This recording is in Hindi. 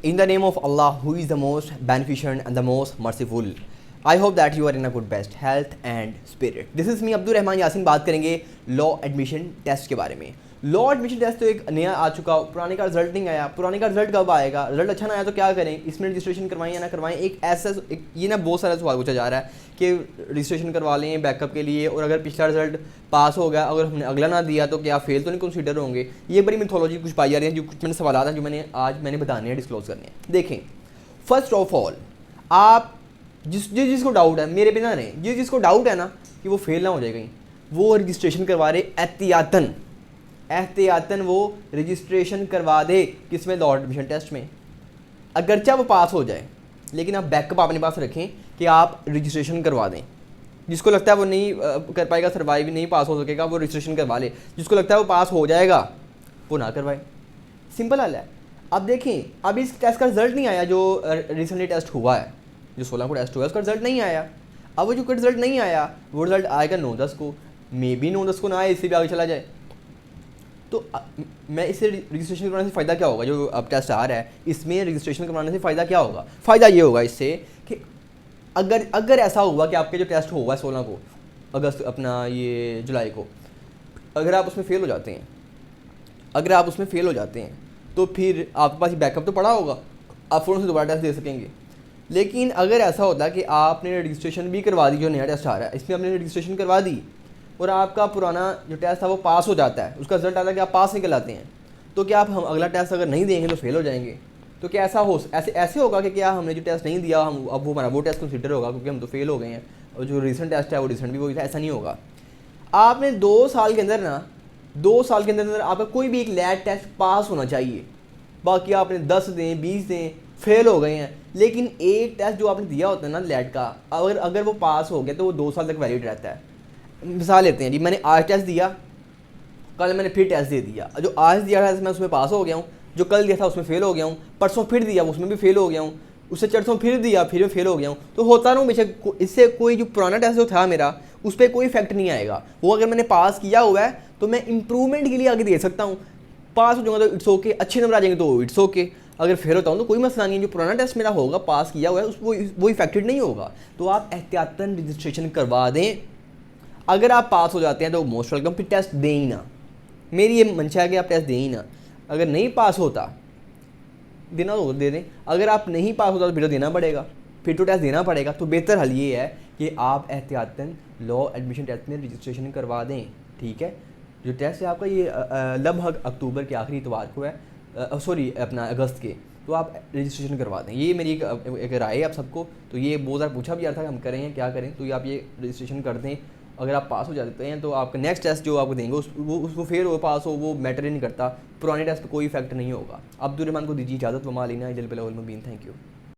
In the name of Allah, who is the most beneficent and the most merciful, I hope that you are in a good best health and spirit. This is me Abdul Rahman Yasin. बात करेंगे लॉ एडमिशन टेस्ट के बारे में. लॉ एडमिशन टेस्ट तो एक नया आ चुका, पुराने का रिजल्ट नहीं आया. पुराने का रिजल्ट कब आएगा? रिजल्ट अच्छा ना आया तो क्या करें? इसमें रजिस्ट्रेशन करवाएं या ना करवाएं? ये ना बहुत सारा सवाल पूछा जा रहा है कि रजिस्ट्रेशन करवा लें बैकअप के लिए, और अगर पिछला रिजल्ट पास हो गया, अगर हमने अगला ना दिया तो क्या फेल तो नहीं कंसीडर होंगे? ये बड़ी मिथोलॉजी कुछ पाई जा रही है. जो कुछ मैंने सवाल हैं जो मैंने बताने हैं, डिस्क्लोज करने हैं. देखें, फर्स्ट ऑफ ऑल, आप जिसको डाउट है, मेरे पे ना रहे, जिसको डाउट है ना कि वो फेल ना हो जाए कहीं, वो रजिस्ट्रेशन करवा रहे एहतियातन वो रजिस्ट्रेशन करवा दे. किसमें? लॉ एडमिशन टेस्ट में. अगरचा वो पास हो जाए, लेकिन आप बैकअप अपने पास रखें कि आप रजिस्ट्रेशन करवा दें. जिसको लगता है वो नहीं कर पाएगा, सर्वाइव नहीं पास हो सकेगा, वो रजिस्ट्रेशन करवा ले. जिसको लगता है वो पास हो जाएगा, वो ना करवाए. सिंपल हल है. अब देखें, अब इस टेस्ट का रिजल्ट नहीं आया जो रिसेंटली टेस्ट हुआ है, जो 16 को टेस्ट हुआ है, उसका रिजल्ट नहीं आया. अब वो जो रिजल्ट नहीं आया, वो रिजल्ट आएगा 9-10 को. मे बी 9-10 को ना आए, इससे भी आगे चला जाए. तो मैं इससे रजिस्ट्रेशन करवाने से फ़ायदा क्या होगा? जो अब टेस्ट आ रहा है, इसमें रजिस्ट्रेशन करवाने से फ़ायदा क्या होगा? फ़ायदा ये होगा इससे कि अगर ऐसा हुआ कि आपके जो टेस्ट हुआ है 16 को अगस्त, अपना ये जुलाई को, अगर आप उसमें फ़ेल हो जाते हैं, तो फिर आपके पास बैकअप तो पड़ा होगा, आप फ़ोन से दोबारा टेस्ट दे सकेंगे. लेकिन अगर ऐसा होता कि आपने रजिस्ट्रेशन भी करवा दी, जो नया टेस्ट आ रहा है इसमें आपने रजिस्ट्रेशन करवा दी, और आपका पुराना जो टेस्ट था वो पास हो जाता है, उसका रिजल्ट आता है कि आप पास निकल आते हैं, तो क्या आप हम अगला टेस्ट अगर नहीं देंगे तो फेल हो जाएंगे? तो क्या ऐसे होगा कि क्या हमने जो टेस्ट नहीं दिया, हम अब वो हमारा वो टेस्ट कंसिडर होगा क्योंकि हम तो फेल हो गए हैं, और जो रिसेंट टेस्ट है वो रिसेंट भी वही था? ऐसा नहीं होगा. आपने 2 साल के अंदर आपका कोई भी एक लैब टेस्ट पास होना चाहिए. बाकी आपने 10 दें 20 दें, फेल हो गए हैं, लेकिन एक टेस्ट जो आपने दिया होता है ना लैब का, अगर वो पास हो गया तो वो 2 साल तक वैलिड रहता है. मिसाल लेते हैं जी, मैंने आज टेस्ट दिया, कल मैंने फिर टेस्ट दे दिया. जो आज दिया था मैं उसमें पास हो गया हूँ, जो कल दिया था उसमें फेल हो गया हूँ, परसों फिर दिया उसमें भी फेल हो गया हूँ, उससे चरसों फिर दिया फिर मैं फेल हो गया हूँ. तो होता ना बेशक, इससे कोई जो पुराना टेस्ट जो था मेरा, उस पर कोई इफेक्ट नहीं आएगा. वो अगर मैंने पास किया हुआ है तो मैं इंप्रूवमेंट के लिए आगे दे सकता हूँ. पास हो जाऊँगा तो इट्स ओके, अच्छे नंबर आ जाएंगे तो इट्स ओके. अगर फेल होता हूँ तो कोई मसला नहीं है. जो पुराना टेस्ट मेरा होगा, पास किया हुआ है, वो इफेक्टेड नहीं होगा. तो आप एहतियातन रजिस्ट्रेशन करवा दें. अगर आप पास हो जाते हैं तो मोस्ट वेलकम, फिर टेस्ट दें ही ना. मेरी ये मंशा है कि आप टेस्ट दें ही ना. अगर नहीं पास होता, देना तो दे दें. अगर आप नहीं पास होता तो फिर तो देना पड़ेगा, फिर तो टेस्ट देना पड़ेगा. तो बेहतर हल ये है कि आप एहतियातन लॉ एडमिशन टेस्ट में रजिस्ट्रेशन करवा दें. ठीक है, जो टेस्ट है आपका ये लगभग अक्टूबर के आखिरी इतवार को है, सॉरी अपना अगस्त के. तो आप रजिस्ट्रेशन करवा दें. ये मेरी एक राय है आप सबको. तो ये बहुत ज़्यादा पूछा भी जा रहा था कि हम करें क्या करें, तो ये आप ये रजिस्ट्रेशन कर दें. अगर आप पास हो जाते हैं तो आपका नेक्स्ट टेस्ट जो आपको देंगे उसको फेल हो पास हो वो मैटर ही नहीं करता. पुराने टेस्ट पर कोई इफेक्ट नहीं होगा. अब्दुल रहमान को दीजिए इजाज़त. वमा अलैना इल्लल बलागुल मुबीन. Thank you.